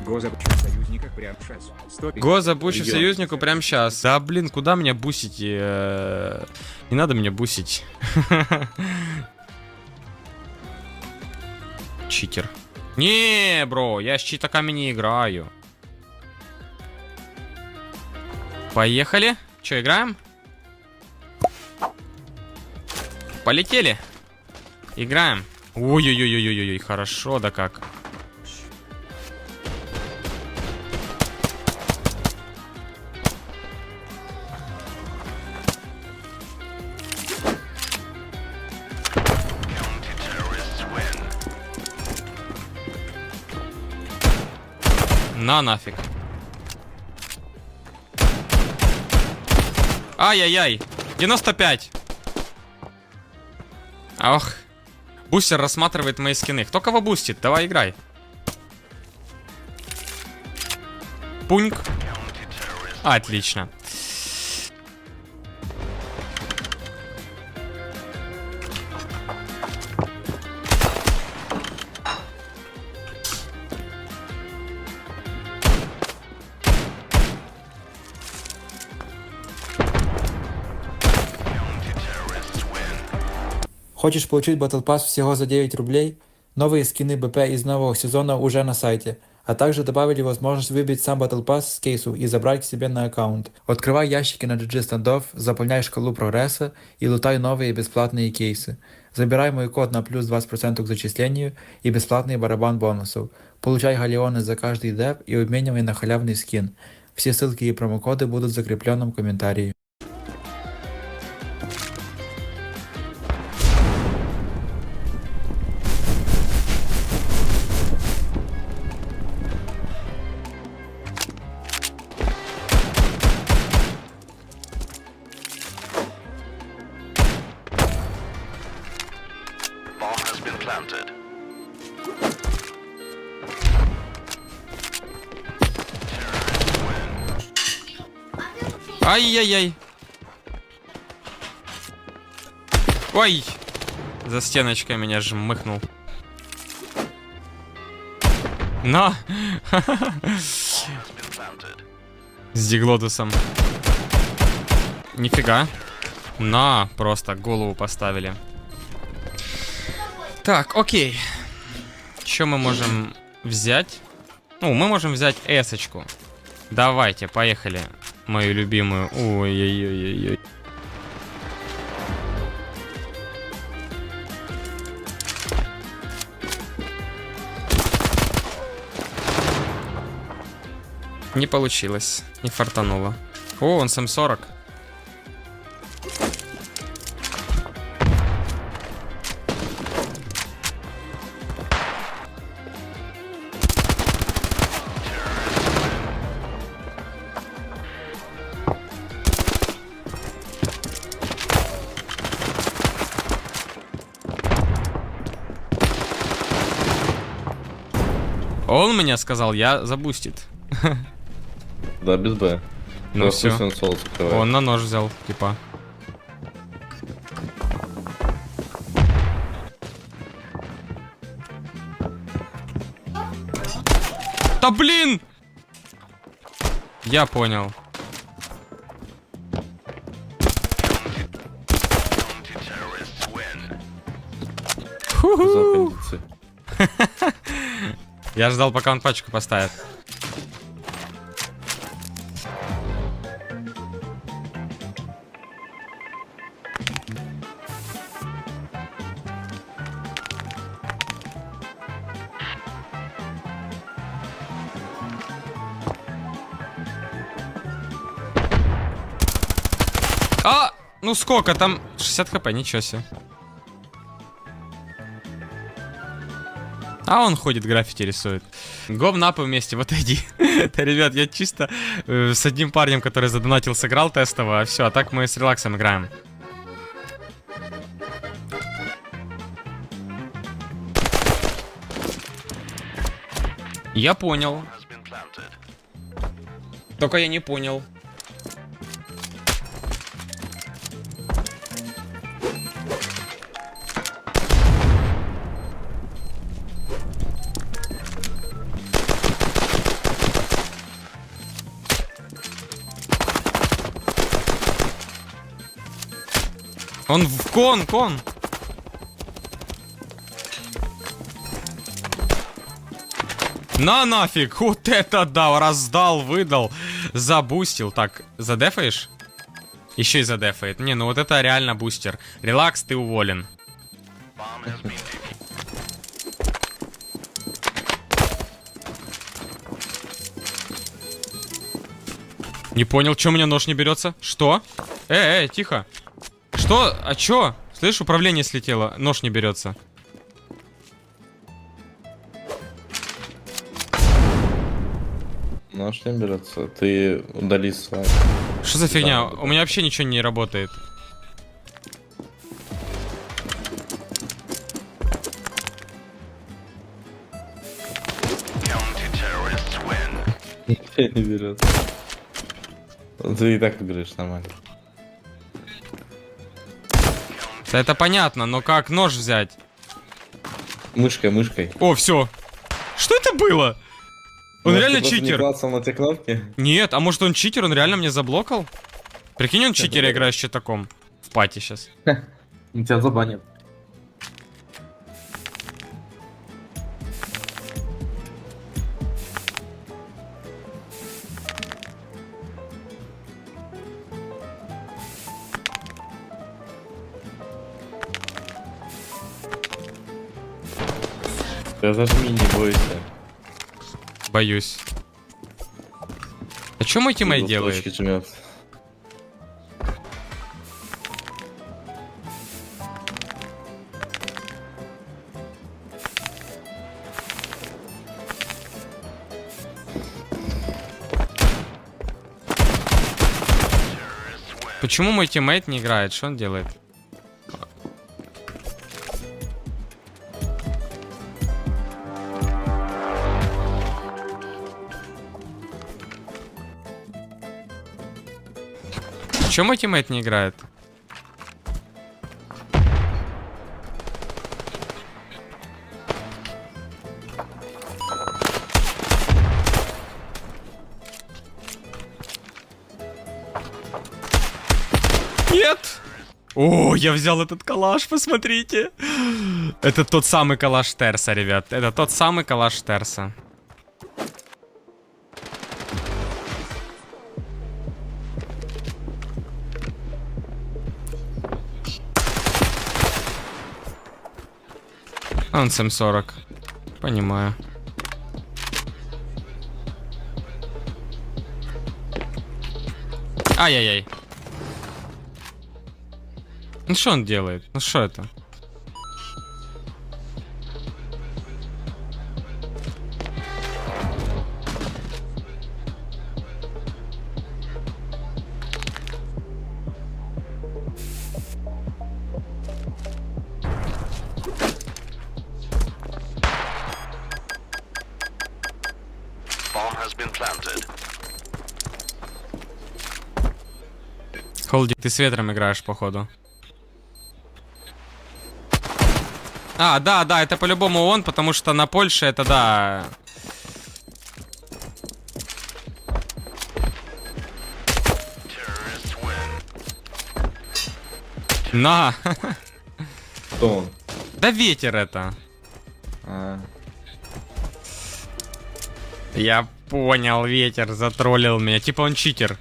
Го запущу союзниках прямо сейчас. 150. Го забучив Идём. союзнику прямо сейчас. Да, блин, куда меня бусить? Не надо меня бусить. Читер. Не, бро, я с читаками не играю. Поехали. Че, играем? Полетели. Играем. Ой-ой-ой-ой-ой-ой, хорошо, да как. На нафиг. Ай-яй-яй. 95. Ох. Бустер рассматривает мои скины. Кто кого бустит? Давай играй. Пуньк. Отлично. Хочешь получить Battle Pass всего за 9 рублей? Новые скины БП из нового сезона уже на сайте, а также добавили возможность выбить сам Battle Pass с кейсу и забрать к себе на аккаунт. Открывай ящики на GG стандов, заполняй шкалу прогресса и лутай новые бесплатные кейсы. Забирай мой код на плюс 20% к зачислению и бесплатный барабан бонусов. Получай галеоны за каждый деп и обменивай на халявный скин. Все ссылки и промокоды будут в закрепленном комментарии. Bomb has been planted. Ай-яй-яй. Ой. За стеночкой меня жмыхнул. На. С диглотусом. Нифига. На, просто голову поставили. Так, окей. Что мы можем взять? Ну, мы можем взять эсочку. Давайте, поехали. Мою любимую. Ой-ой-ой-ой-ой. Не получилось. Не фартануло. О, он сам 40. Он мне сказал, я забустит. Да, без Б. Ну Да, все. пусть он соло закрывает. Он на нож взял, типа. Да блин! Я понял. Ху-ху. Запомните. Я ждал, пока он пачку поставит. А! Ну сколько там? 60 хп, ничего себе. А он ходит, граффити рисует. Говнапы вместе, вот иди. Да, ребят, я чисто с одним парнем, который задонатил, сыграл тестово, а все, а так мы с релаксом играем. Я понял. Только я не понял. Он в кон. На нафиг, вот это дал, раздал, выдал, забустил. Так, задефаешь? Еще и задефает. Не, ну вот это реально бустер. Релакс, ты уволен. Не понял, что у меня нож не берется? Что? Тихо. Что? А чё? Слышь, управление слетело, нож не берется. Нож не берется. Ты удали свой. Что за фигня? Да. У меня вообще ничего не работает. Не берется. Ты и так играешь нормально. Да это понятно, но как нож взять? Мышкой. О, все. Что это было? Он Может, реально ты просто не читер. клацал на те кнопки? Нет, а может он читер, он реально мне заблокал? Прикинь, он читер, да. играешь щитаком. В пати сейчас. Тебя забанят. Да зажми, не бойся. Боюсь. А что мой тиммейт делает? Точки жмет. Почему мой тиммейт не играет? Что он делает? Чё мой тиммейт не играет? Нет! О, я взял этот калаш, посмотрите. Это тот самый калаш Терса, ребят. Это тот самый калаш Терса. Он 740. Понимаю. Ай-яй-яй. Ну что он делает? Ну что это? Холдик, ты с ветром играешь, походу. А, да, это по-любому он, потому что на Польше это, да... На! Кто он? Да ветер это. А, Я понял, ветер затроллил меня. Типа он читер.